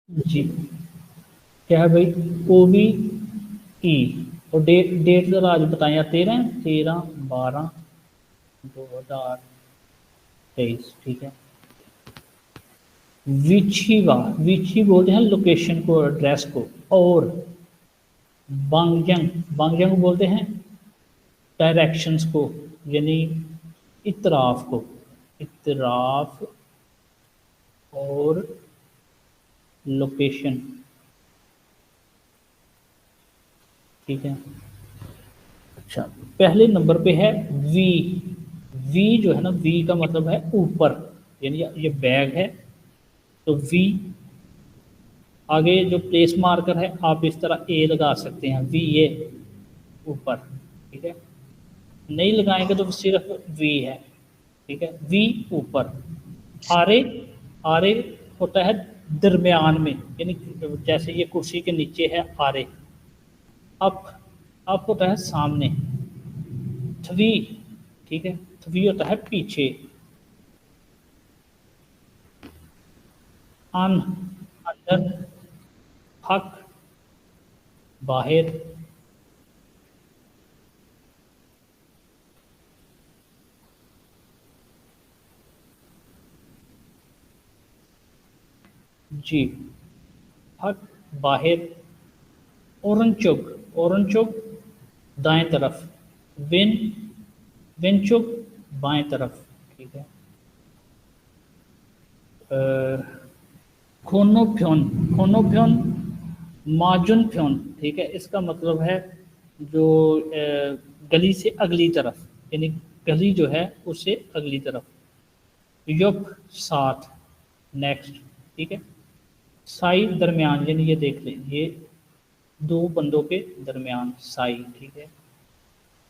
जी, क्या है भाई? ओवी ई। और डेट डेट जरा आज बताएं, 13/12/2023, ठीक है। विचिवा, विची बोलते हैं लोकेशन को, एड्रेस को। और बांगजंग, बांगजंग बोलते हैं डायरेक्शंस को, यानी इतराफ को, इतराफ और लोकेशन, ठीक है। अच्छा, पहले नंबर पे है वी। वी जो है ना, वी का मतलब है ऊपर, यानी ये बैग है तो वी। आगे जो प्लेस मार्कर है, आप इस तरह ए लगा सकते हैं, वी ए ऊपर, ठीक है। नहीं लगाएंगे तो सिर्फ वी है, ठीक है। वी ऊपर, आरे, आरे होता है दरमियान में, यानी जैसे ये कुर्सी के नीचे है आरे। अप, अप होता है सामने। थ्वी, ठीक है, थ्वी होता है पीछे। अन, अंदर। हक, बाहर। जी, हक बाहर। ओरनचुग, ओरनचुग दाएं तरफ। विन, विनचुग बाएं तरफ, ठीक है। खोनोफ्योन, खोनोफ्योन माजुन फ्योन, ठीक है। इसका मतलब है जो गली से अगली तरफ, यानी गली जो है उससे अगली तरफ। युग साथ, नेक्स्ट, ठीक है। साई दरमियान, यानी ये देख लें, ये दो बंदों के दरमियान साई, ठीक है।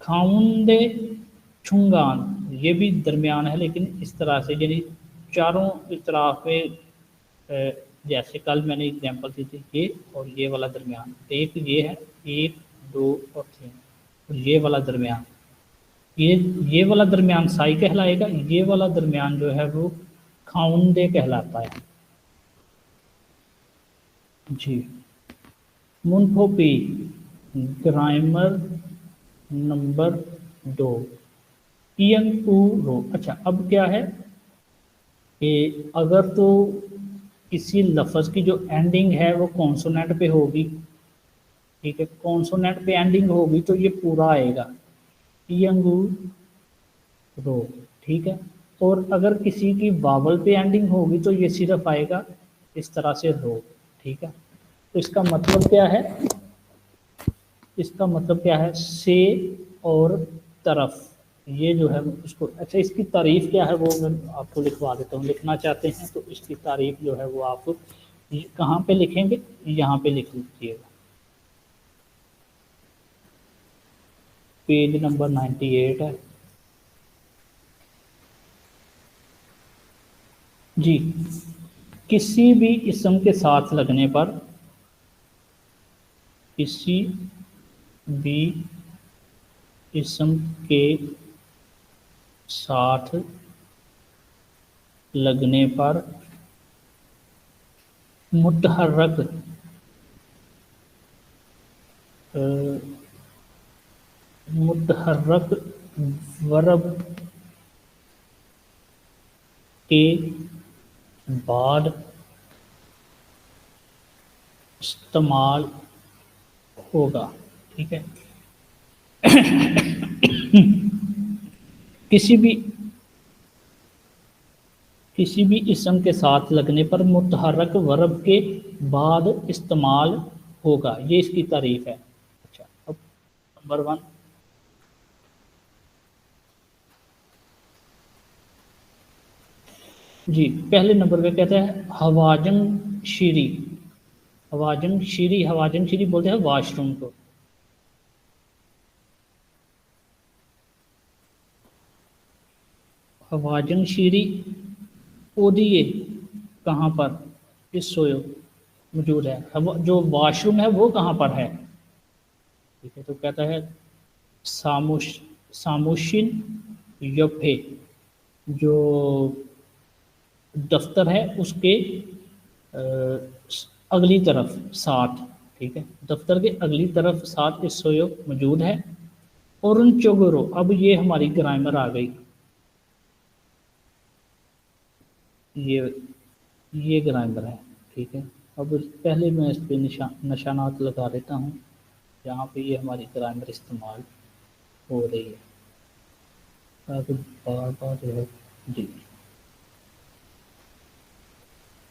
खाउंदे छुंगान, ये भी दरमियान है लेकिन इस तरह से, यानी चारों इस तरह पे। जैसे कल मैंने एग्जांपल दी थी, ये और ये वाला दरमियान, एक ये है, एक, दो और तीन, और ये वाला दरमियान, ये ये वाला दरमियान साई कहलाएगा, ये वाला दरमियान जो है वो खाउंदे कहलाता है। जी, मुनफोपी, ग्रामर नंबर 2। रो। अच्छा, अब क्या है कि अगर तो किसी लफ्ज़ की जो एंडिंग है वो कॉन्सोनेंट पे होगी, ठीक है, कॉन्सोनेंट पे एंडिंग होगी तो ये पूरा आएगा, रो, ठीक है। और अगर किसी की वावल पे एंडिंग होगी तो ये सिर्फ आएगा इस तरह से, रो, ठीक है। तो इसका मतलब क्या है? इसका मतलब क्या है? से और तरफ, ये जो है उसको, अच्छा इसकी तारीफ क्या है वो मैं आपको लिखवा देता हूँ। लिखना चाहते हैं तो इसकी तारीफ जो है वो आप कहाँ पे लिखेंगे? यहाँ पे लिख लीजिएगा, पेज नंबर 98 है। जी, किसी भी इसम के साथ लगने पर, किसी भी इसम के साथ लगने पर मुतहर्रक, मुतहर्रक वर्ब के बाद इस्तेमाल होगा, ठीक है। किसी भी किसी भी इसम के साथ लगने पर मुतहर्रक वर्ब के बाद इस्तेमाल होगा, ये इसकी तारीफ है। अच्छा, अब नंबर 1। जी, पहले नंबर पे कहता है हवाजन शीरी। हवाजन शीरी, हवाजन शीरी बोलते हैं वॉशरूम को। हवाजन शीरी ओदिए कहाँ पर? इस सोयो मौजूद है। जो वॉशरूम है वो कहाँ पर है? ठीक है, तो कहता है सामुश, सामुशिन यफे, जो दफ्तर है उसके अगली तरफ साथ, ठीक है, दफ्तर के अगली तरफ साथ इसोयो मौजूद है। और उन चोगरो, अब ये हमारी ग्रामर आ गई, ये ग्रामर है, ठीक है। अब पहले मैं इस पे निशानात लगा देता हूँ जहाँ पे ये हमारी ग्रामर इस्तेमाल हो रही है, ताकि बार बार जो है, जी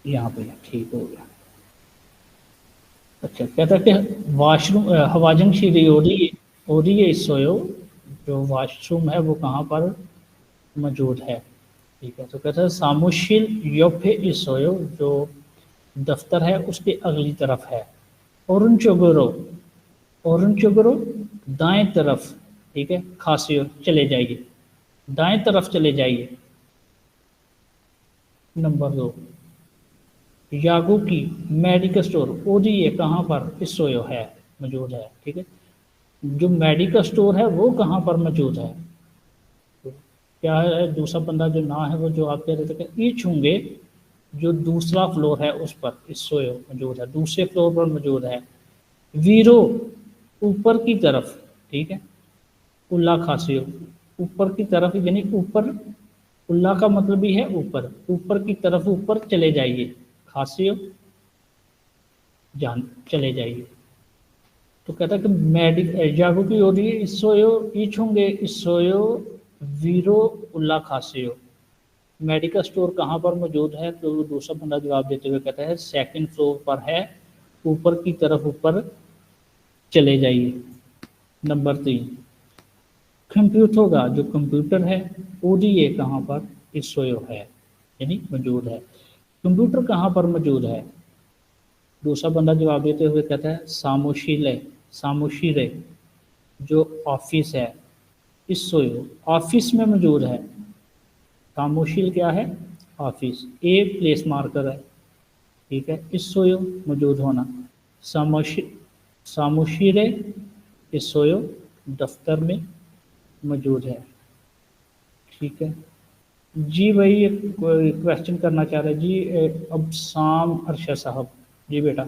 यहाँ पे ठीक हो गया। अच्छा, कहता है कि वाशरूम हवाजन शीरी ओरी सोयो, जो वाशरूम है वो कहाँ पर मौजूद है, ठीक है। तो कहता है सामुशिल योफे इसोयो, जो दफ्तर है उसके अगली तरफ है। ओरुनचोगुरो, ओरुनचोगुरो दाएं तरफ, ठीक है, खासियो चले जाइए, दाएं तरफ चले जाइए। नंबर 2, यागो की मेडिकल स्टोर ओरिए कहाँ पर इसोयो है, मौजूद है, ठीक है। जो मेडिकल स्टोर है वो कहाँ पर मौजूद है, क्या है, दूसरा बंदा जो ना है वो जो आप कह रहे थे कि ईच होंगे, जो दूसरा फ्लोर है उस पर इसोयो मौजूद है, दूसरे फ्लोर पर मौजूद है। वीरो ऊपर की तरफ, ठीक है, उल्ला खासियो ऊपर की तरफ, यानी ऊपर, उल्ला का मतलब भी है ऊपर, ऊपर की तरफ ऊपर चले जाइए, खासियो जान चले जाइए। तो कहता है कि मेडिक जागो की हो रही है इसोयो ईच होंगे इसोयो वीरो उल्ला खासियो, मेडिकल स्टोर कहाँ पर मौजूद है, तो दूसरा बंदा जवाब देते हुए कहता है सेकंड फ्लोर पर है, ऊपर की तरफ ऊपर चले जाइए। नंबर 3, कंप्यूटर का जो कंप्यूटर है ओडीए कहाँ पर इसोयो है, यानी मौजूद है। कंप्यूटर कहाँ पर मौजूद है, दूसरा बंदा जवाब देते हुए कहता है सामोशीले, सामोशीरे जो ऑफिस है इसोयो ऑफिस में मौजूद है। सामोशील क्या है, ऑफिस, ए प्लेस मार्कर है, ठीक है, इसोयो मौजूद होना, सामोशी सामोशीरे इसोयो दफ्तर में मौजूद है, ठीक है। जी भाई एक क्वेश्चन करना चाह रहे जी, अब शाम अरशद साहब, जी बेटा।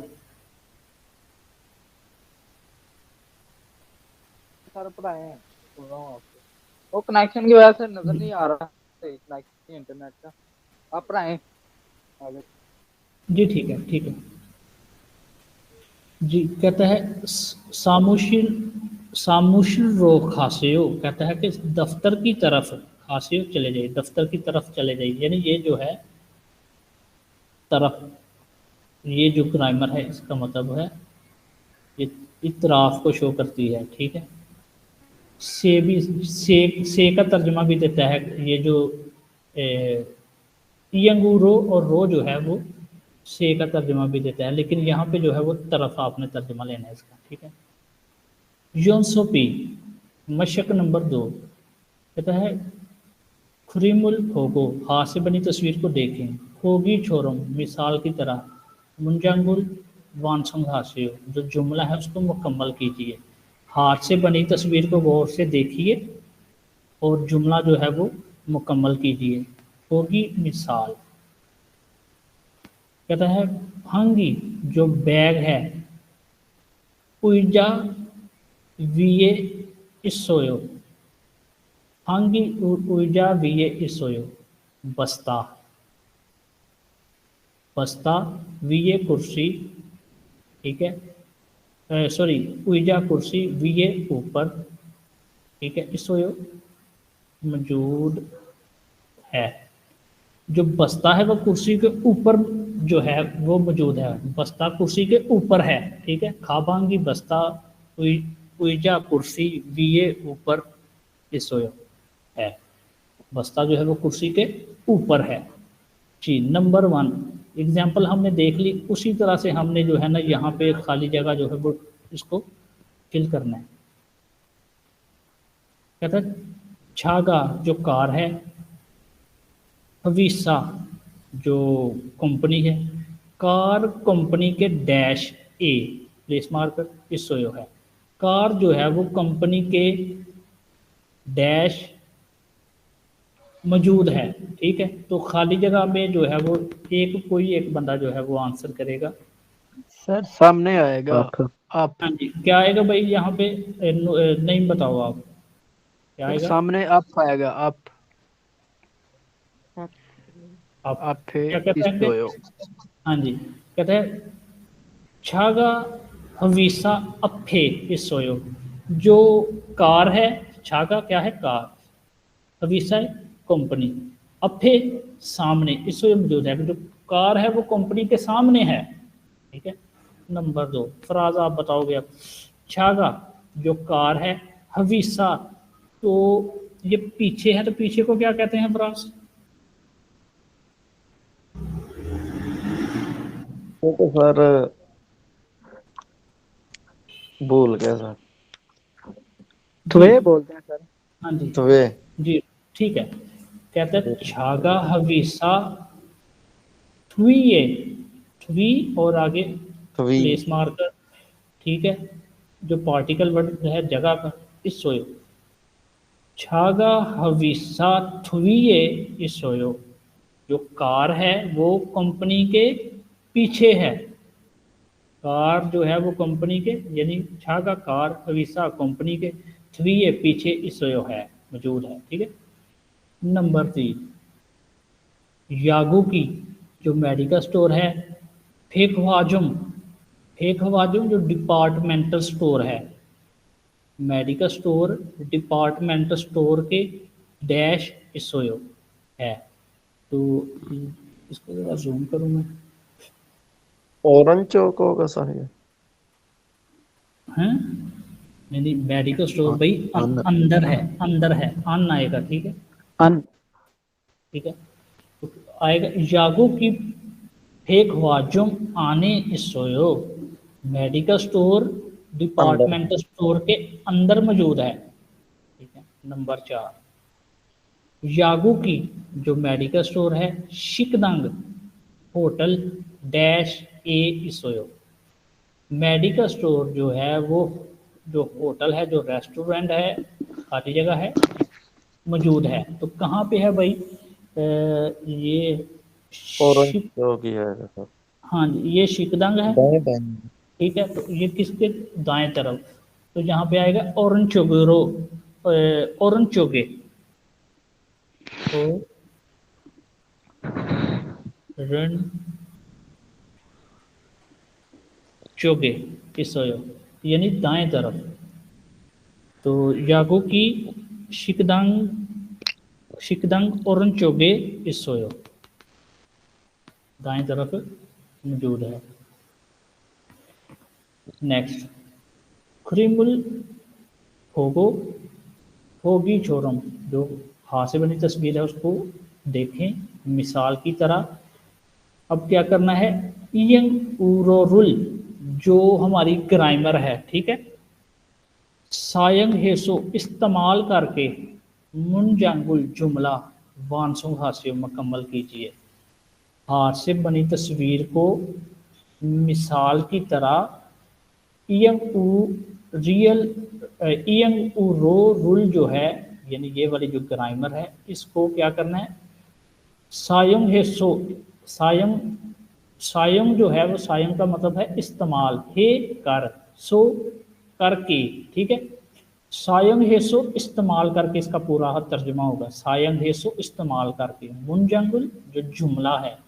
सर पढ़ाए हैं, सुन रहा हूँ आपको। वो कनेक्शन की वजह से नजर नहीं आ रहा है, कनेक्शन इंटरनेट का। आप पढ़ाएं आगे। जी ठीक है, ठीक है। जी कहता है सामुशिल, सामुशिल रो खासियो, कहता है कि दफ्तर की तरफ खासियो चले जाइए, दफ्तर की तरफ चले जाइए, यानी ये जो है तरफ, ये जो ग्रामर है इसका मतलब है ये इतराफ को शो करती है, ठीक है। से भी से का तर्जमा भी देता है, ये जो यंगूरो और रो जो है वो से का तर्जमा भी देता है, लेकिन यहाँ पे जो है वो तरफ आपने तर्जमा लेना है इसका, ठीक है। योनसोपी मशक नंबर 2, कहता है खुरीमुल होगो, हाथ से बनी तस्वीर को देखें, होगी छोरम मिसाल की तरह, मुंजांगुल वानसंग हासियो, जो जुमला है उसको मुकम्मल कीजिए, हाथ से बनी तस्वीर को गौर से देखिए और जुमला जो है वो मुकम्मल कीजिए। होगी मिसाल, कहता है हंगी जो बैग है, उइजा विये इसोयो, हंगी उइजा विये इसोयो बस्ता, बस्ता विये कुर्सी, ठीक है, सॉरी उइजा कुर्सी विये ऊपर, ठीक है, इसोयो मौजूद है। जो बस्ता है वो कुर्सी के ऊपर जो है वो मौजूद है, बस्ता कुर्सी के ऊपर है, ठीक है। खाबांगी बस्ता उइजा कुर्सी विये ऊपर इसोयो है, बस्ता जो है वो कुर्सी के ऊपर है। जी नंबर 1 एग्जाम्पल हमने देख ली, उसी तरह से हमने जो है ना यहाँ पे खाली जगह जो है वो इसको फिल करना है। कहता है छागा जो कार है, हवीसा जो कंपनी है, कार कंपनी के डैश ए प्लेस मार्कर इसोयो है, कार जो है वो कंपनी के डैश मौजूद है, ठीक है। तो खाली जगह में जो है वो एक कोई एक बंदा जो है वो आंसर करेगा, सर सामने आएगा आप आप। हाँ जी, क्या आएगा भाई यहाँ पे? नहीं बताओ आप, क्या सर आएगा? सामने आप आएगा आप। आप आप थे क्या कहते इस हैं? सोयो। हाँ जी, कहते हैं छागा हवीसा अफे इस सोयो। जो कार है, छागा क्या है? कार। हवीसा है कंपनी। अफे सामने इस सोयो मौजूद है। जो कार है वो कंपनी के सामने है, ठीक है। नंबर 2 फ्राज आप बताओगे अब। छागा जो कार है, हवीसा तो ये पीछे है, तो पीछे को क्या कहते हैं फ्राज? तो सर भूल गया सर। जी वे बोलते हैं सर। हाँ जी तो वे जी, ठीक है। कहते हैं छागा हवीसा थ्वी थ्वी और आगे थवी प्लेस मार्कर, ठीक है। जो पार्टिकल वर्ड है जगह का, इस सोयो। छागा हवीसा थ्वीए इस सोयो। जो कार है वो कंपनी के पीछे है। कार जो है वो कंपनी के, यानी छागा कार, हवीसा कंपनी के, थ्वीए पीछे इस सोयो है, मौजूद है, ठीक है। नंबर 3 यागू की जो मेडिकल स्टोर है, फेकवाजुम। फेकवाजुम जो डिपार्टमेंटल स्टोर है, मेडिकल स्टोर डिपार्टमेंटल स्टोर के डैश इसोयो है। तो इसको जरा जूम करूँ मैं, ऑरेंज चौक होगा सर ये। हैं? नहीं, मेडिकल स्टोर हाँ, भाई अन अंदर है, अंदर है, अन आएगा, ठीक है, अन ठीक है। तो आएगा यागो की फेक वाजुम आने इसोयो। मेडिकल स्टोर अंदर डिपार्टमेंटल स्टोर के अंदर मौजूद है, ठीक है। नंबर 4 यागू की जो मेडिकल स्टोर है, शिकदंग होटल डैश ए इसोयो। मेडिकल स्टोर जो है वो, जो होटल है, जो रेस्टोरेंट है, खाली जगह है, मौजूद है। तो कहाँ पे है भाई? ये ऑरेंज शिक, चौक ही है सर। हाँ जी, ये शिकदंग है, दाएं दाएं। ठीक है। तो ये किसके दाएं तरफ? तो यहाँ पे आएगा ओरनचोगेरो, ओरनचोगे, रन चोगे इसोयो, यानी दाएं तरफ। तो यागो की शिकदंग शिकदंग ओरनचोगे इसोयो दाएं तरफ मौजूद है। नेक्स्ट क्रिमुल होगो होगी छोरम। जो हाथ से बनी तस्वीर है उसको देखें मिसाल की तरह। अब क्या करना है? इयंग उरोरुल जो हमारी ग्रामर है, ठीक है, सायंग हेसो इस्तेमाल करके मुनजांगुल जुमला वानसुंग हास्य मुकम्मल कीजिए। हाथ से बनी तस्वीर को मिसाल की तरह इयंग उ रियल इयंग उ रो रुल जो है, यानी ये वाली जो ग्रामर है, इसको क्या करना है? सायंग है सो, सायंग सायंग जो है वो, सायंग का मतलब है इस्तेमाल, हे कर, सो करके, ठीक है। सायंग है सो इस्तेमाल करके, इसका पूरा तर्जुमा होगा सायंग है सो इस्तेमाल करके। मुनजंगुल जो जुमला है,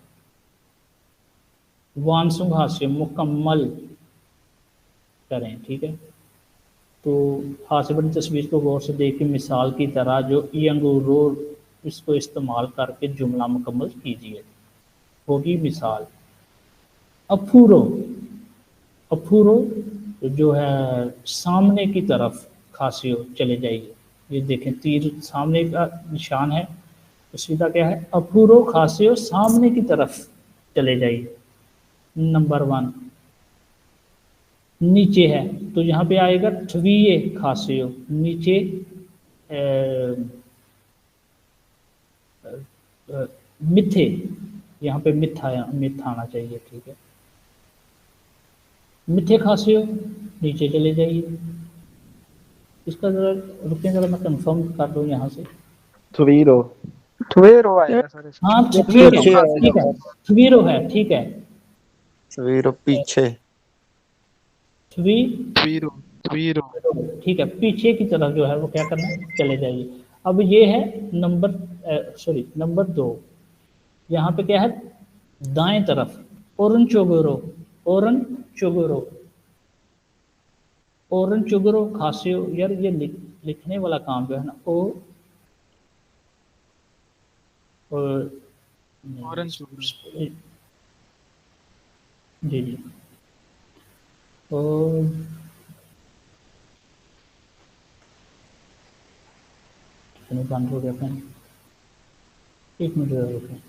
वानसुंग हास्य मुकम्मल करें, ठीक है। तो हाथ से बनी तस्वीर को गौर से देख के मिसाल की तरह जो रो इसको इस्तेमाल करके जुमला मुकम्मल कीजिए, होगी मिसाल। अफूरो, अफूरो जो है सामने की तरफ, खासियो चले जाइए। ये देखें तीर सामने का निशान है, तो सीधा क्या है? अफूरो खासियो सामने की तरफ चले जाइए। नंबर 1 नीचे है, तो यहाँ पे आएगा थवीए खासियो, नीचे मिथे, यहाँ पे मिथ आना चाहिए, ठीक है। मिथे खासियो नीचे चले जाइए। इसका जरा रुकिए, जरा मैं कंफर्म कर दूँ यहाँ से। थवीरो थवेरो आएगा सर इसका। हाँ ये ठीक है, पीछे खासियत आएगा ठीक है, सर। थवीरो है, ठीक है। थवीरो पीछे। थ्वी थ्वीरो थ्वीरो ठीक है, पीछे की तरफ जो है वो क्या करना है, चले जाइए। अब ये है नंबर नंबर 2। यहाँ पे क्या है, दाएं तरफ ओरन चोगोरो, ओरन चोगोरो, ओरन चोगोरो खासियो। यार ये लिखने वाला काम जो है ना, और ऑरेंज जी जी, और बंद हो गया पेन, एक मिनट रुकें।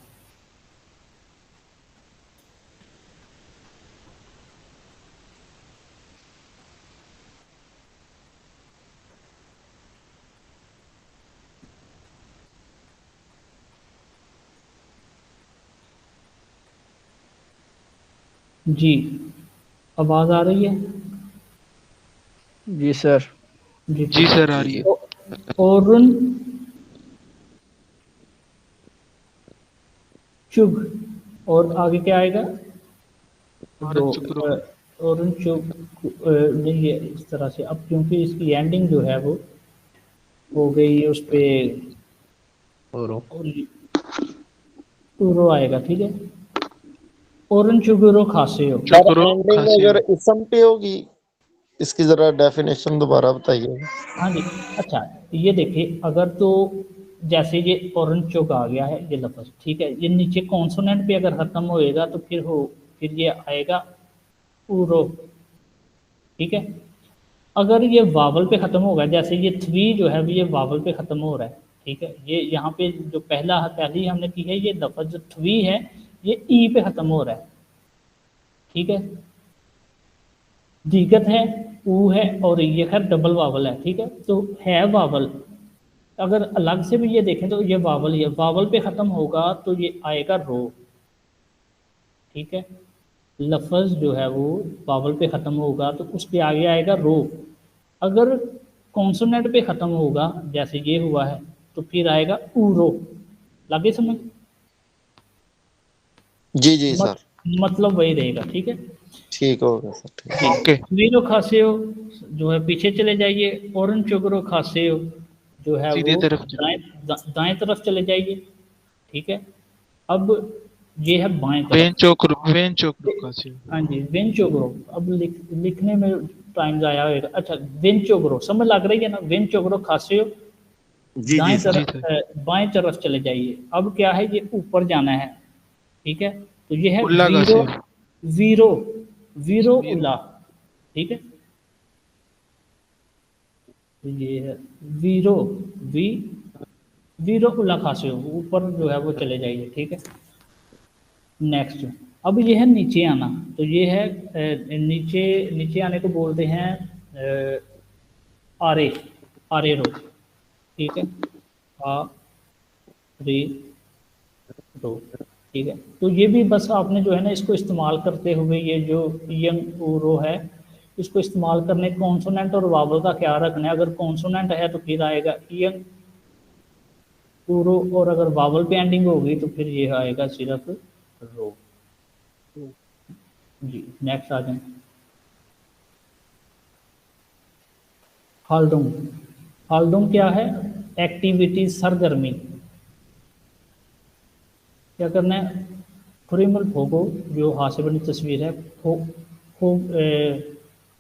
जी, आवाज़ आ रही है? जी सर। जी जी सर आ रही है। ओरुन चुग, और आगे क्या आएगा, रो, ऑरेंज चुकरो ओरुन चुग। नहीं है इस तरह से, अब क्योंकि इसकी एंडिंग जो है वो हो गई उस पे, रो आएगा, ठीक है। ओरुन चुगुरो खासे हो। सर चुकरो एंडिंग खासियो। अगर इसम पे होगी, इसकी जरा डेफिनेशन दोबारा बताइए। हाँ जी, अच्छा, ये देखिए, अगर तो जैसे ये ओरन चुग आ गया है ये लफ्ज़, ठीक है, ये नीचे कॉन्सोनेंट पे अगर खत्म होएगा तो फिर ये आएगा उरो, ठीक है। अगर ये वावल पे ख़त्म होगा, जैसे ये थ्री जो है ये वावल पे ख़त्म हो रहा है, ठीक है, ये यहाँ पे जो पहली हमने की है, ये लफ्ज़ जो थ्री है ये ई पे ख़त्म हो रहा है, ठीक है। दिक्कत है, ऊ है, और ये खैर डबल वावल है, ठीक है, तो है वावल। अगर अलग से भी ये देखें तो ये वावल ही है, वावल पे ख़त्म होगा तो ये आएगा रो, ठीक है। लफ्ज़ जो है वो वावल पे ख़त्म होगा तो उसके आगे आएगा रो। अगर कॉन्सोनेंट पे ख़त्म होगा जैसे ये हुआ है तो फिर आएगा ऊरो। लगे समझ? जी जी मत, सर, मतलब वही रहेगा, ठीक है ठीक हो गया सर, ठीक। जी। ओके वीरो खासे हो जो है पीछे चले जाइए, औरन चुगरो खासे हो जो है सीधी वो तरफ दाएं दाएं तरफ चले जाइए, ठीक है। अब ये है बाएं तरफ। वेन चोकरो खासियो। हाँ जी, वेंचो ग्रो। अब लिखने में टाइम ज़ाया होगा। अच्छा, वेंचो ग्रो समझ लग रही है ना, वेंचो ग्रो खासे हो, जी जी दाएं सर। जी तरफ सर। बाएं तरफ चले जाइए। अब क्या है, ये ऊपर जाना है, ठीक है, तो ये है उल्ला वीरो, खासियो। वीरो, वीरो वीरो उला, ठीक है। तो ये है वीरो, वी वीरो उला खासे हो, ऊपर जो है वो चले जाइए, ठीक है। नेक्स्ट, अब ये है नीचे आना, तो ये है नीचे नीचे आने को बोलते हैं आरे, आरे रो, ठीक है, आ रे रो, ठीक है। तो ये भी बस आपने जो है ना इसको इस्तेमाल करते हुए, ये जो यंग रो है इसको इस्तेमाल करने, कॉन्सोनेंट और वावल का ख्याल रखना है। अगर कॉन्सोनेंट है तो फिर आएगा यंग रो, और अगर वावल पे एंडिंग होगी तो फिर ये आएगा सिर्फ रो। जी, नेक्स्ट आ जाए। हालडुंग, हालडुंग क्या है, एक्टिविटी, सरगर्मी। क्या करना है, खुरीमल फोगो जो हाथ से बनी तस्वीर है, फो,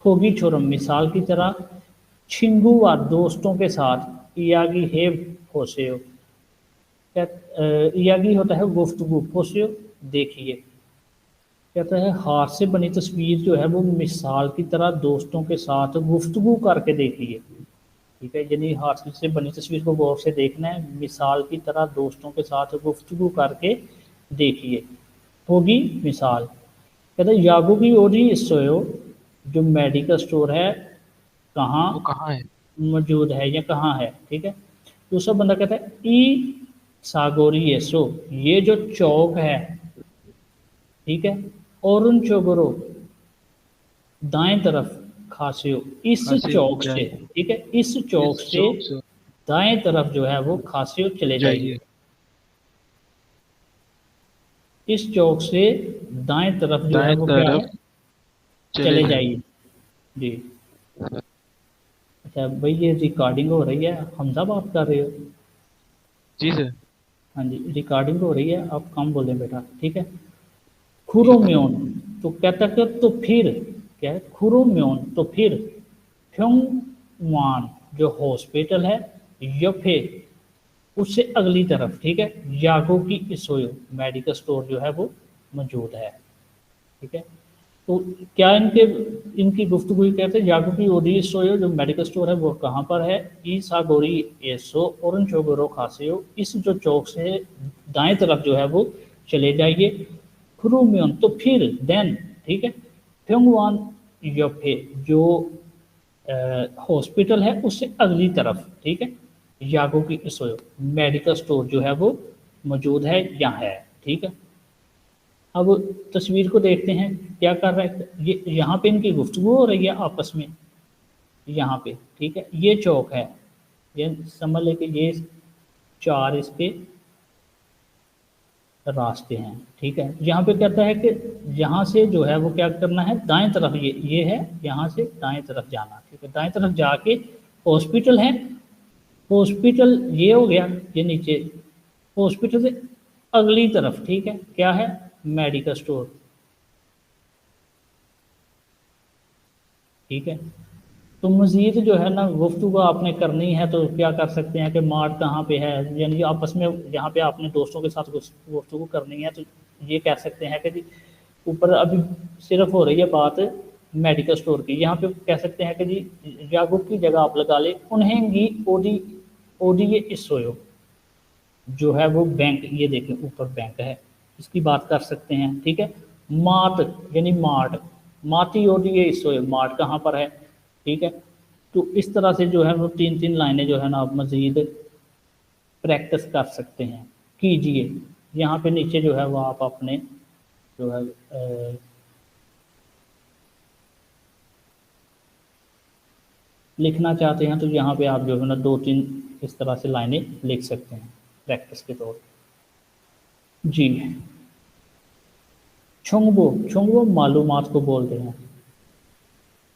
फोगी छोरम मिसाल की तरह, छिंगू व दोस्तों के साथ, इयागी हेव फोसेयो। इयागी होता है गुफ्तगू, फोसेयो देखिए। कहता है हाथ से बनी तस्वीर जो है वो मिसाल की तरह दोस्तों के साथ गुफ्तगू करके देखिए, ठीक है। यानी हाथ से बनी तस्वीर को गौर से देखना है, मिसाल की तरह दोस्तों के साथ गुफ्तगू करके देखिए। होगी मिसाल, कहते हैं यागो की ओरी सोयो जो मेडिकल स्टोर है कहाँ वो कहाँ है? मौजूद है या कहाँ है, ठीक है। दूसरा बंदा कहता है ई सागोरी येसो, ये जो चौक है, ठीक है, औरुन चोगरो दाएं तरफ, खासियो इस खासियो चौक से, जाइए। ठीक है, इस चौक इस से चौक से दाएं तरफ जो है वो खासियो चले जाइए। जाइए। इस चौक से दाएं तरफ जो है दाएं वो क्या है, तरफ चले चले जाइए। जाइए। जी। अच्छा भाई, ये रिकॉर्डिंग हो रही है, हमजा बात कर रहे हो? जी सर। हाँ जी, रिकॉर्डिंग हो रही है, आप कम बोलें बेटा, ठीक है। ठीक है। खुरोम्योन, तो कहता है कि तो फिर क्या है, खुरोम्योन तो फिर फ्योंगवान जो हॉस्पिटल है, यफे उससे अगली तरफ, ठीक है, यागो की इसोयो मेडिकल स्टोर जो है वो मौजूद है, ठीक है। तो क्या इनकी गुफ्तगू ये कहते हैं, यागो की ओडी सोयो जो मेडिकल स्टोर है वो कहाँ पर है, ई सागोरी एसो और चोगोरो खासेयो, इस जो चौक से दाएं तरफ जो है वो चले जाइए। खुरुम्योन तो फिर देन, ठीक है, फ्योंगवान योफे जो हॉस्पिटल है उससे अगली तरफ, ठीक है, यागो की इसोयो मेडिकल स्टोर जो है वो मौजूद है, यहाँ है, ठीक है। अब तस्वीर को देखते हैं, क्या कर रहा है ये, यहाँ पे इनकी गुफ्तगू हो रही है आपस में, यहाँ पे, ठीक है। ये चौक है, ये समझ ले कि ये 4 इसके रास्ते हैं, ठीक है। यहाँ पे कहता है कि यहाँ से जो है वो क्या करना है, दाएं तरफ, ये है, यहाँ से दाएं तरफ जाना, ठीक है। दाएं तरफ जाके हॉस्पिटल है, हॉस्पिटल ये हो गया, ये नीचे हॉस्पिटल से अगली तरफ, ठीक है, क्या है, मेडिकल स्टोर, ठीक है। तो मज़ीद जो है ना गुफ्तगू आपने करनी है तो क्या कर सकते हैं कि मार्ट कहाँ पे है, यानी आपस में यहाँ पे आपने दोस्तों के साथ गुफ्तगू करनी है, तो ये कह सकते हैं कि जी ऊपर अभी सिर्फ हो रही है बात मेडिकल स्टोर की, यहाँ पे कह सकते हैं कि जी यागुब की जगह आप लगा ले, उन्हें भी ओडी ओडी ये इसोयो जो है वो बैंक, ये देखें ऊपर बैंक है, इसकी बात कर सकते हैं, ठीक है। मात यानी मार्ट, माती ओडी ये इसोयो मार्ट कहाँ पर है, ठीक है। तो इस तरह से जो है वो 3-3 लाइनें जो है ना आप मज़ीद प्रैक्टिस कर सकते हैं, कीजिए। यहाँ पे नीचे जो है वो आप अपने जो है लिखना चाहते हैं तो यहाँ पे आप जो है ना 2-3 इस तरह से लाइनें लिख सकते हैं प्रैक्टिस के तौर पर। जी। छुंगबो, छुंगबो मालूमात को बोलते हैं,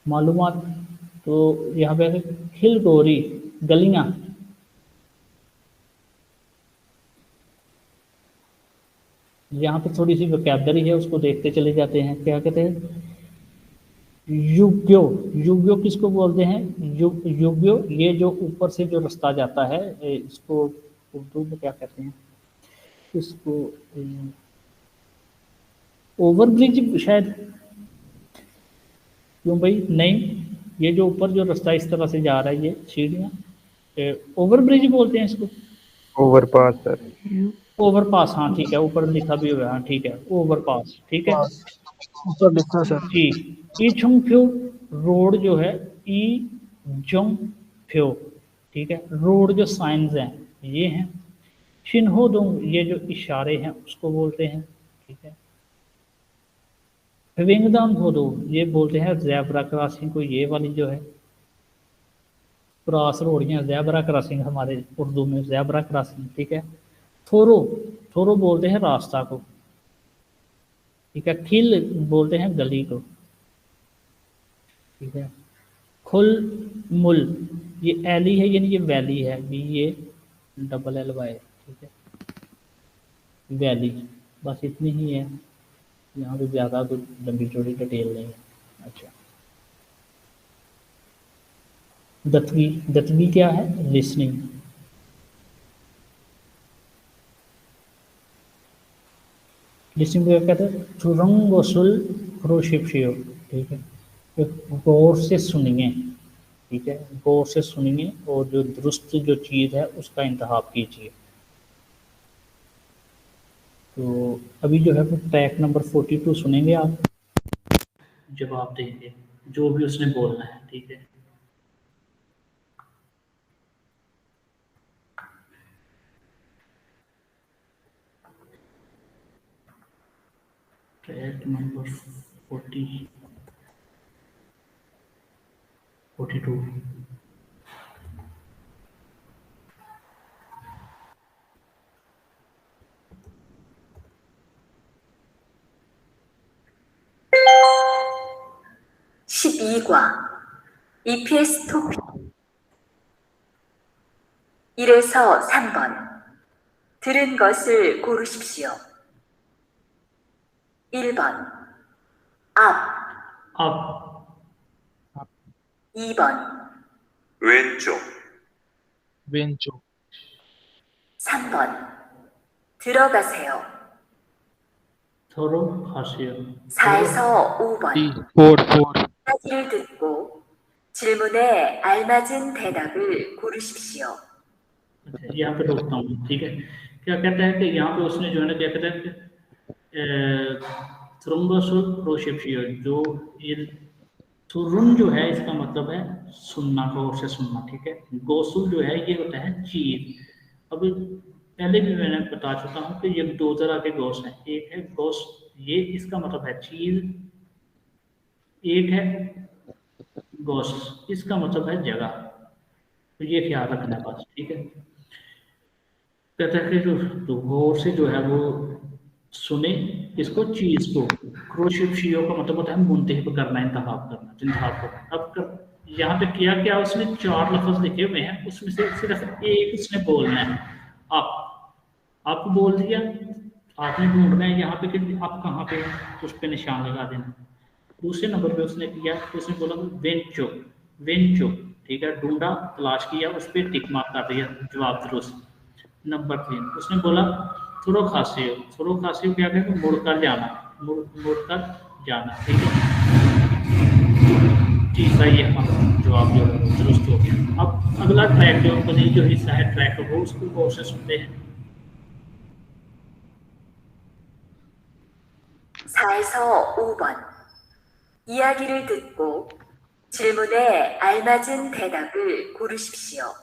मालूमात, तो यहाँ पे खिल गोरी गलियाँ, यहाँ पे थोड़ी सी वोकैबलरी है उसको देखते चले जाते हैं, क्या कहते हैं, युग्यो, युग्यो किसको बोलते हैं, युग्यो ये जो ऊपर से जो रास्ता जाता है, इसको उर्दू में क्या कहते हैं, इसको ओवरब्रिज शायद, क्यों भाई, नहीं, ये जो ऊपर जो रास्ता इस तरह से जा रहा है, ये सीढ़ियाँ ओवरब्रिज बोलते हैं इसको, ओवरपास सर। ओवरपास, हाँ ठीक है, ऊपर लिखा भी हुआ है, हाँ ठीक है, ओवरपास, ठीक है पास ऊपर लिखा सर। जी। ई छुंग फ्यो रोड जो है, ई जोंग फ्यो, ठीक है, रोड जो साइंस हैं ये हैं। शिन्हो दोंग ये जो इशारे हैं उसको बोलते हैं, ठीक है। विंगदान होदो ये बोलते हैं जैबरा क्रॉसिंग को, ये वाली जो है क्रॉस रोड या जैबरा क्रॉसिंग, हमारे उर्दू में जैबरा क्रॉसिंग, ठीक है। थोरो, थोरो बोलते हैं रास्ता को, ठीक है। खिल बोलते हैं गली को, ठीक है। खुल मुल ये एली है, यानी ये वैली है, VALLY, ठीक है, वैली, बस इतनी ही है, यहाँ पे ज़्यादा कुछ लंबी चौड़ी डिटेल नहीं है। अच्छा, दतवी, दतवी क्या है, लिसनिंग, लिसनिंग क्या कहते हैं, चुरंग वसुल क्रोशिप्शियो, ठीक है, एक गौर से सुनिए, ठीक है, गौर से सुनिए और जो दुरुस्त जो चीज़ है उसका इंतखाब कीजिए। तो अभी जो है वो ट्रैक नंबर 42 सुनेंगे आप, जवाब देंगे जो भी उसने बोलना है, ठीक है। Track number 42।11卦 EPS 토픽 1에서 3번 들은 것을 고르십시오. 1번 앞, अब 2번 왼쪽, 왼쪽, 3번 들어가세요. थोरो खासियो 4에서 5번 D, 4, 이야기를 듣고 질문에 알맞은 대답을 고르십시오. अच्छा, यहाँ पे रोकता हूँ, ठीक है। क्या कहता है कि यहाँ पे उसने जो है ना क्या कहता है कि थ्रोम्बोसुल प्रोसेप्शियो, जो ये थुरुन जो है इसका मतलब है सुनना, गौर से सुनना, ठीक है। गोसुल जो है ये होता है चीर। अब पहले भी मैंने बता चुका हूँ कि ये दो तरह के गोस हैं, एक है गोस, ये इसका मतलब है चीर, एक है गोस, इसका मतलब है जगह। तो ये ख्याल रखना है बस, ठीक है। कहता है कि जो गौर से जो है वो सुने इसको, चीज को। क्रोशिप्शियो का मतलब होता है मुंतहिब करना, इंतखाब करना, इंतखाब करना। अब यहाँ पे किया क्या, उसने 4 लफ्ज लिखे हुए हैं, उसमें से सिर्फ एक उसने बोलना है। आप बोल दिया, आपने ढूंढना है यहाँ पे कि आप कहाँ पे, उस पर निशान लगा देना। दूसरे नंबर पे उसने किया, उसने बोला वेंचो, वेंचो, ठीक है, ढूंढा, तलाश किया, उस पर टिक मार्क कर दिया, जवाब दुरुस्त। नंबर 3 उसने बोला थोड़ो खासियो, थोड़ो खासियो क्या कहते, मुड़कर जाना, मुड़कर जाना, ठीक है। तीसरा ये हमारा जवाब जो है दुरुस्त हो गया। अब अगला ट्रैक जो बनी जो हिस्सा है ट्रैक वो उसको गौर से सुनते हैं। 4에서 5번 이야기를 듣고 질문에 알맞은 대답을 고르십시오.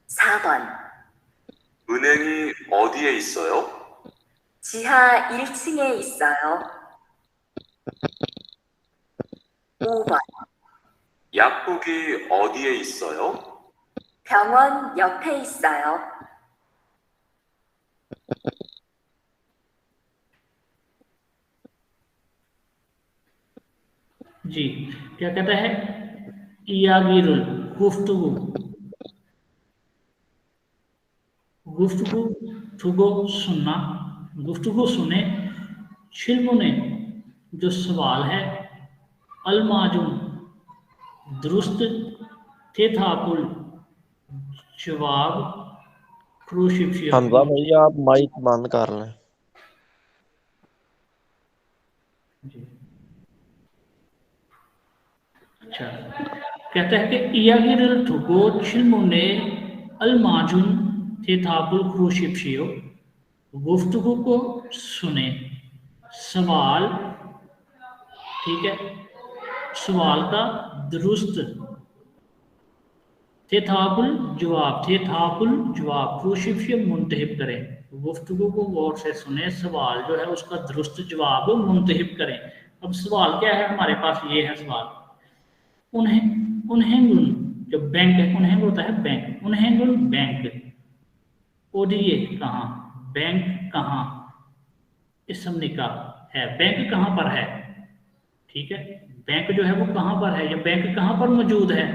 4번 은행이 어디에 있어요? 지하 1층에 있어요. 5번 약국이 어디에 있어요? 병원 옆에 있어요. जी, क्या कहता है, इयागिरुल, गुफ्तगू, गुफ्तगू, थुगो सुनना, गुफ्तगू सुने, छिलमुने जो सवाल है, अलमाजुम दुरुस्त, थेथाकुल जवाब, क्रूशिप्शिया। हमजा भैया आप माइक बंद कर लें। अच्छा, कहता है कि इयागिरुल थुगो छिलमुने अलमाजुन थेथाकुल क्रूशिप्शियो, गुफ्तगू को सुने, सवाल, ठीक है, सवाल का दुरुस्त, थेथाकुल जवाब, थेथाकुल जवाब, क्रूशिप्शियो मुंतहिब करें, गुफ्तगू को गौर से सुने, सवाल जो है उसका दुरुस्त जवाब मुंतहिब करें। अब सवाल क्या है हमारे पास, ये है सवाल, उन्हेंगुन जो बैंक है, उन्हेंग होता है बैंक, उन्हेंगुन बैंक, ओडीए कहाँ, बैंक कहाँ, इसम निका है, बैंक कहाँ पर है, ठीक है, बैंक जो है वो कहाँ पर है, या बैंक कहाँ पर मौजूद है।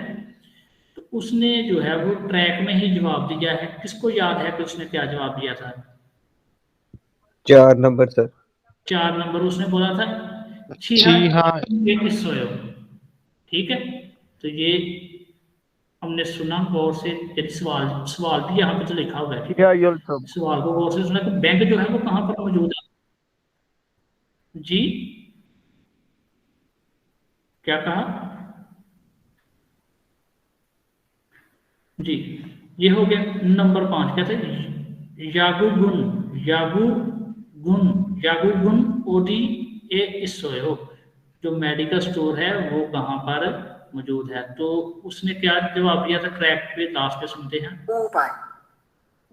तो उसने जो है वो ट्रैक में ही जवाब दिया है। किसको याद है कि उसने क्या जवाब दिया था? 4 नंबर सर। 4 नंबर उसने बोला था छीहा, ठीक है। तो ये हमने सुना गौर से, यदि सवाल भी यहाँ पे तो लिखा हुआ है, ठीक है, सवाल को गौर से सुना कि बैंक जो है वो कहाँ पर मौजूद है। जी क्या कहा जी, ये हो गया नंबर 5। कहते हैं यागुगुन ओडी ए इसोयो, जो मेडिकल स्टोर है वो कहाँ पर मौजूद है। तो उसने क्या जवाब दिया था, ट्रैक पे लास्ट पे सुनते हैं। 5번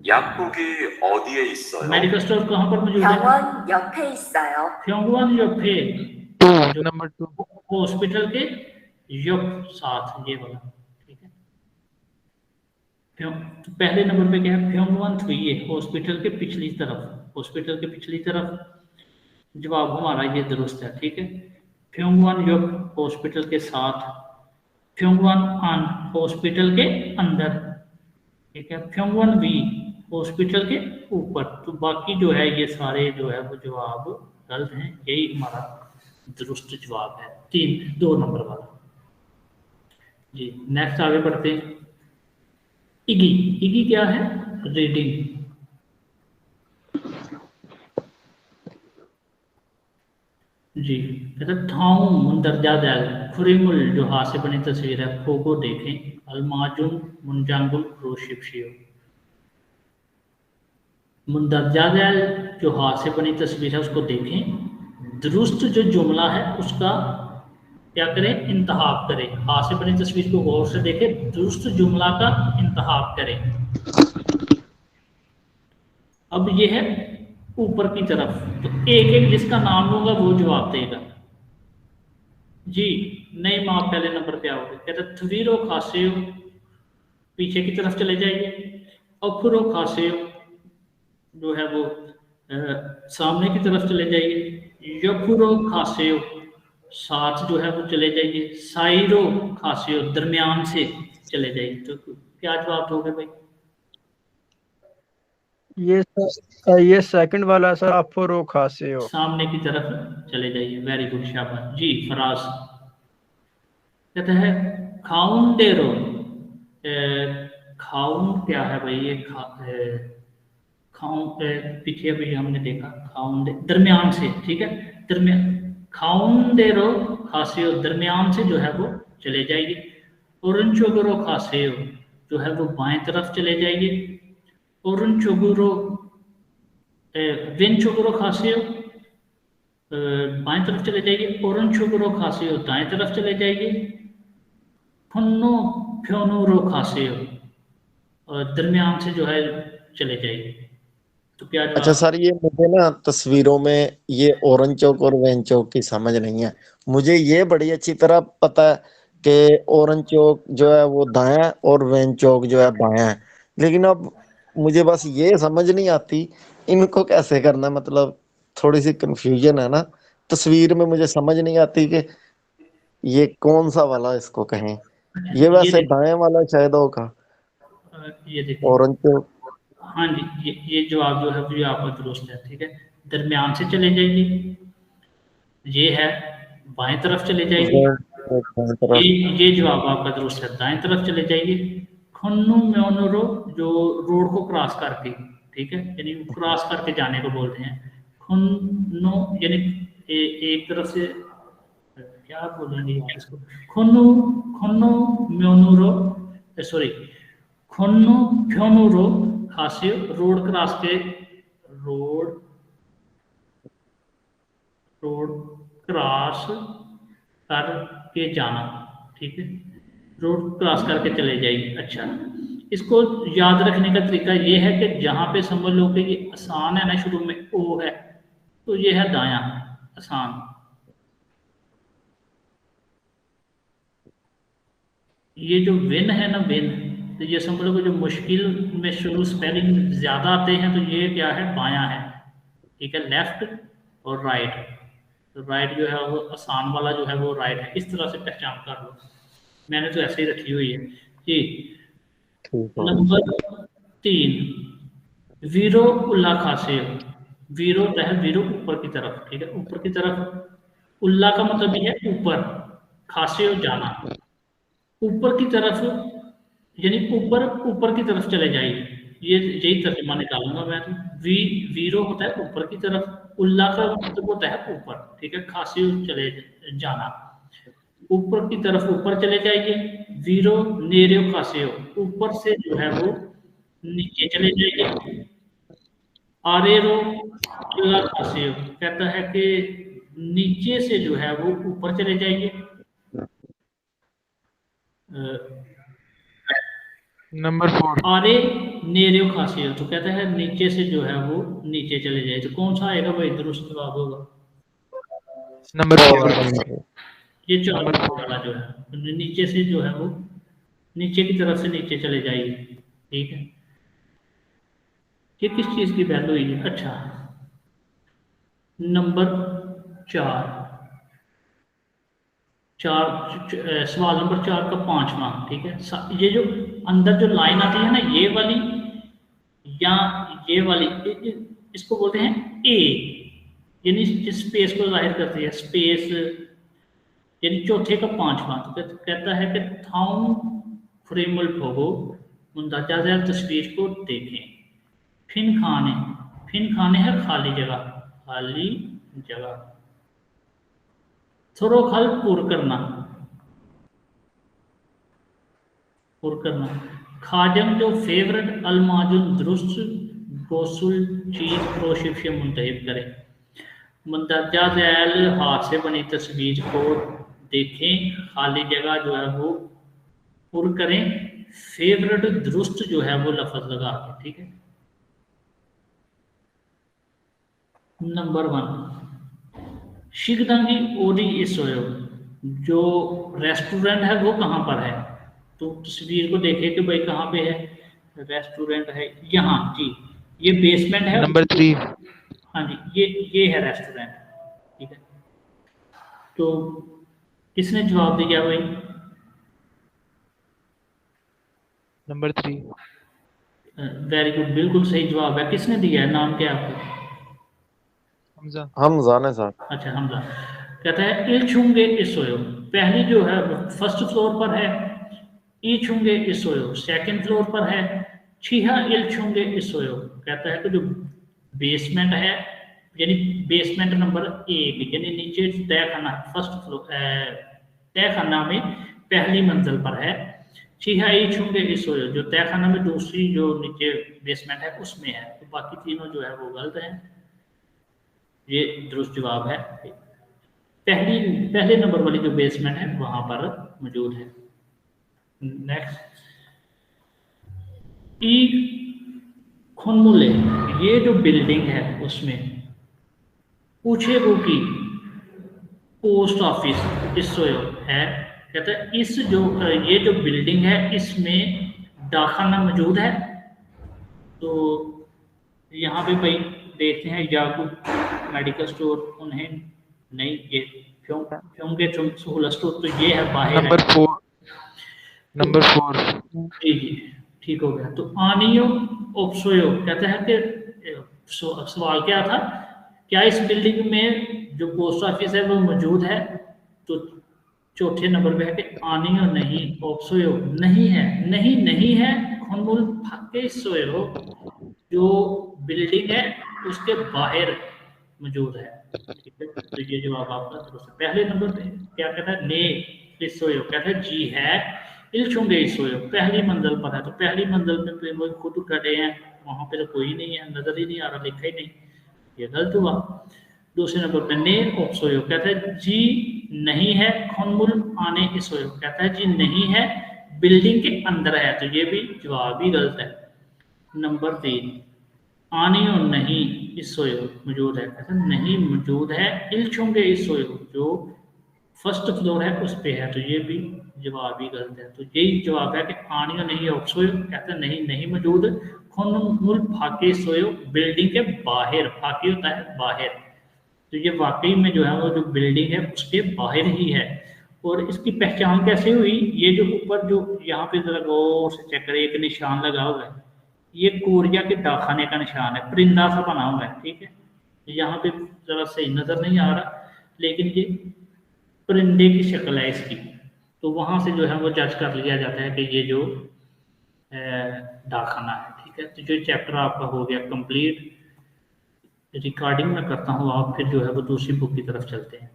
약국이 어디에 있어요? मेडिकल स्टोर कहाँ पर मौजूद है? 병원 옆에 있어요. फ्योंगवान योफे, 2, नंबर 2, हॉस्पिटल के युग साथ, ये वाला, ठीक है। तो पहले नंबर पे क्या है, फ्योंगवान थ्री, हॉस्पिटल के पिछली तरफ, हॉस्पिटल के पिछली तरफ, जवाब हमारा ये दुरुस्त है, ठीक है। फ्योंगवान युग हॉस्पिटल के साथ, फ्योंगवान आन हॉस्पिटल के अंदर, ठीक है। फ्योंगवान वी हॉस्पिटल के ऊपर। तो बाकी जो है ये सारे जो है वो जवाब गलत हैं, यही हमारा दुरुस्त जवाब है 2 नंबर वाला। जी नेक्स्ट आगे बढ़ते हैं। इगी, इगी क्या है? रीडिंग। जी कहते ठाऊ मुंदरजा दैल खुरीमुल, जो हाथ से बनी तस्वीर है, खो को देखें। अलमाजुन मुंजांगुल रोशिप्शियो। मुंदरजा दैल जो हाथ से बनी तस्वीर है उसको देखें। दुरुस्त जो जुमला है उसका क्या करें? इंतखाब करें। हाथ से बनी तस्वीर को गौर से देखें, दुरुस्त जुमला का इंतखाब करें। अब ये है ऊपर की तरफ, तो एक एक जिसका नाम लूंगा वो जवाब देगा। जी नहीं माँ, पहले नंबर पे आओगे। कहते थवीरो खासेयो, पीछे की तरफ चले जाइए। अफुरो खासेयो जो है वो सामने की तरफ चले जाइए। यफुरो खासेयो साथ जो है वो चले जाइए। साइरो खासेयो दरमियान से चले जाइए। तो क्या जवाब दोगे भाई? ये सेकंड वाला सर, अफरो खासियो। सामने की तरफ चले जाइए। वेरी गुड, शाबाश जी। फराज कहता है खाउंडेरो। खाउन क्या है भाई? ये खाउन पीछे अभी हमने देखा खाउंडे दरमियान से, ठीक है। दरमियान खाउंडेरो खासियो दरमियान से जो है वो चले जाइए। ओरनचोगुरो खासियो जो है वो बाएं तरफ चले जाइए। ओरनचोगुरो वेंचोगुरो खासियो बाएं तरफ चले जाइए। ओरनचोगुरो खासियो दाएं तरफ चले जाइए। फन्नो फ्योनूरो खासियो और दरमियान से जो है चले जाइए। तो क्या अच्छा जवाब? सर, ये मुझे ना तस्वीरों में ये ऑरेंज चौक और वैन चौक की समझ नहीं है। मुझे ये बड़ी अच्छी तरह पता है कि ऑरेंज चौक जो है वो दायां है और वैन चौक जो है बायां है, लेकिन अब मुझे बस ये समझ नहीं आती इनको कैसे करना है। मतलब थोड़ी सी कंफ्यूजन है ना, तस्वीर में मुझे समझ नहीं आती कि ये कौन सा वाला इसको कहें। अच्छा ये ये वैसे देखिए, दाएं वाला शायद होगा ये देखिए। ऑरेंज चौक। हाँ जी, ये जवाब जो है वो ये आपका दुरुस्त है, ठीक है। दरमियान से चले जाइए, ये है। बाएं तरफ चले जाइए, वैन चौक दाएं ये तरफ। ये जवाब आपका दुरुस्त है। दाएं तरफ चले जाइए। खन्नु म्योनुरो जो रोड को क्रॉस करके, ठीक है, यानी क्रॉस करके जाने को बोलते हैं। खन्नु यानी एक तरफ से क्या बोलेंगे यार इसको? खन्नु खन्नु म्योनुरो सॉरी खन्नु फ्योनुरो खासियो रोड क्रॉस के रोड रोड क्रॉस करके जाना, ठीक है। रोड क्रॉस करके चले जाइए। अच्छा, इसको याद रखने का तरीका ये है कि जहाँ पे समझ लो कि ये आसान है ना, शुरू में ओ है, तो ये है दायां आसान। ये जो विन है ना, विन, तो ये समझ लो कि जो मुश्किल में शुरू स्पेलिंग ज्यादा आते हैं, तो ये क्या है? बायां है, ठीक है। लेफ्ट और राइट, तो राइट जो है वो आसान वाला जो है वो राइट है। इस तरह से पहचान कर लो। मैंने तो ऐसे ही रखी हुई है जी। ठीक हो गया। नंबर 3, वीरो उल्ला खासे। वीरो है वीरो ऊपर की तरफ, ठीक है, ऊपर की तरफ। उल्ला का मतलब ये है ऊपर, खासे जाना। ऊपर की तरफ यानी ऊपर ऊपर की तरफ चले जाइए। ये यही तर्जुमा निकालूंगा मैं तो। वीरो होता है ऊपर की तरफ, उल्ला का मतलब होता है ऊपर, ठीक है। खासे चले जाना, ऊपर की तरफ ऊपर चले जाइए। वीरो नेरियो खासियो ऊपर से जो है वो नीचे चले जाइए। आरेरो किला खासियो कहता है कि नीचे से जो है वो ऊपर चले जाइए। नंबर 4। आरे नेरियो खासियो तो कहता है नीचे से जो है वो नीचे चले जाए। तो कौन सा आएगा भाई? दुरुस्त जवाब होगा नंबर 4। ये 4 नंबर नंबर 4। वाला जो है, नीचे से जो है वो नीचे की तरफ से नीचे चले जाइए, ठीक है। ये किस चीज की वैल्यू हुई है? अच्छा, नंबर 4 सवाल नंबर 4 का 5वां, ठीक है। ये जो अंदर जो लाइन आती है ना, ये वाली या ये वाली, इसको बोलते हैं ए, यानी जिस स्पेस को जाहिर करती है, स्पेस यानी चौथे का 5वां। तो कहता है कि थाउन फ्रेमल ठोगो मुंदाजा जैल तस्वीर को देखें। फिन खाने है खाली जगह। थोरो खल पुर करना। खाजम जो फेवरेट अलमाजुन दुरुस्त गोसुल चीज प्रोशिफ्य मुंतहिब करे। मुंदरजा झैल हाथ से बनी तस्वीर को देखें, खाली जगह जो है वो पुर करें, फेवरेट दुरुस्त जो है वो लफ्ज लगा के, ठीक है। नंबर 1 शिगदंगी ओडी इसोयो, जो रेस्टोरेंट है वो कहाँ पर है। तो तस्वीर को देखें कि भाई कहाँ पे है, रेस्टोरेंट है यहाँ जी, ये बेसमेंट है। नंबर 3। हाँ जी, ये है रेस्टोरेंट, ठीक है। तो किसने जवाब दिया भाई? नंबर 3। वेरी गुड, बिल्कुल सही जवाब है। किसने दिया है, नाम क्या है आपका? हम जाने सर। अच्छा, हमजा। कहता है इल छूंगे इसोयो, पहली जो है फर्स्ट फ्लोर पर है। ई छूंगे इसोयो सेकंड फ्लोर पर है। छिहा इल छूंगे इसोयो, कहता है कि जो बेसमेंट है, यानी बेसमेंट नंबर 1, यानी नीचे तहखाना फर्स्ट फ्लोर तहखाना में पहली मंजिल पर है। छिहा ई छूंगे इसोयो, जो तहखाना में दूसरी जो नीचे बेसमेंट है उसमें है। तो बाकी तीनों जो है वो गलत हैं, ये दुरुस्त जवाब है। पहले नंबर वाली जो बेसमेंट है वहां पर मौजूद है। नेक्स्ट, ई खुनमुले, ये जो बिल्डिंग है उसमें पूछे वो की पोस्ट ऑफिस इसोयो है। कहता है इस जो ये जो बिल्डिंग है इसमें डाकखाना मौजूद है। तो यहाँ पे भाई देखते हैं, याकूब मेडिकल स्टोर उन्हें नहीं, ये फ्योंगे सहूलत स्टोर, तो ये है बाहर। नंबर 4। जी, ठीक हो गया। तो आनियो ओप्सोयो, कहता है कि सवाल क्या था, क्या इस बिल्डिंग में जो पोस्ट ऑफिस है वो मौजूद है। तो चौथे नंबर पे है कि आनियो नहीं, ओप्सोयो नहीं है। खुनमुल फाके सोयो, जो बिल्डिंग है उसके बाहर मौजूद है, ठीक है। तो ये जवाब आपका दुरुस्त है। पहले नंबर पे क्या कहता है, ने इसोयो, कहता है जी है। इलचुंगे इसोयो, पहली मंजिल पर है। तो पहली मंजिल पे वो खुद खड़े हैं, वहां पे तो कोई नहीं है, नजर ही नहीं आ रहा, लिखा ही नहीं, ये गलत हुआ। दूसरे नंबर पे ने ओप्सोयो, कहता है जी नहीं है। खुनमुल आने इसोयो, कहता है जी नहीं है, बिल्डिंग के अंदर है। तो ये भी जवाब ही गलत है। नंबर 3 आनियो नहीं इसोयो मौजूद है, कहता है नहीं मौजूद है। इलचुंगे इसोयो, जो फर्स्ट फ्लोर है उस पे है। तो ये भी जवाब ही गलत है। तो यही जवाब है कि आनियो नहीं ओप्सोयो, कहता है नहीं मौजूद। खुनमुल फाके सोयो, बिल्डिंग के बाहर, फाके होता है बाहर। तो ये वाकई में जो है वो जो बिल्डिंग है उसके बाहर ही है। और इसकी पहचान कैसे हुई, ये जो ऊपर जो यहाँ पे जरा गौर से चेक करें, एक निशान लगा हुआ है, ये कोरिया के डाकखाने का निशान है, परिंदा सा बना हुआ है, ठीक है। यहाँ पे जरा सही नजर नहीं आ रहा, लेकिन ये परिंदे की शक्ल है इसकी। तो वहां से जो है वो जज कर लिया जाता है कि ये जो डाकखाना है, ठीक है। तो जो चैप्टर आपका हो गया कंप्लीट। रिकॉर्डिंग में करता हूँ, आप फिर जो है वो दूसरी बुक की तरफ चलते हैं।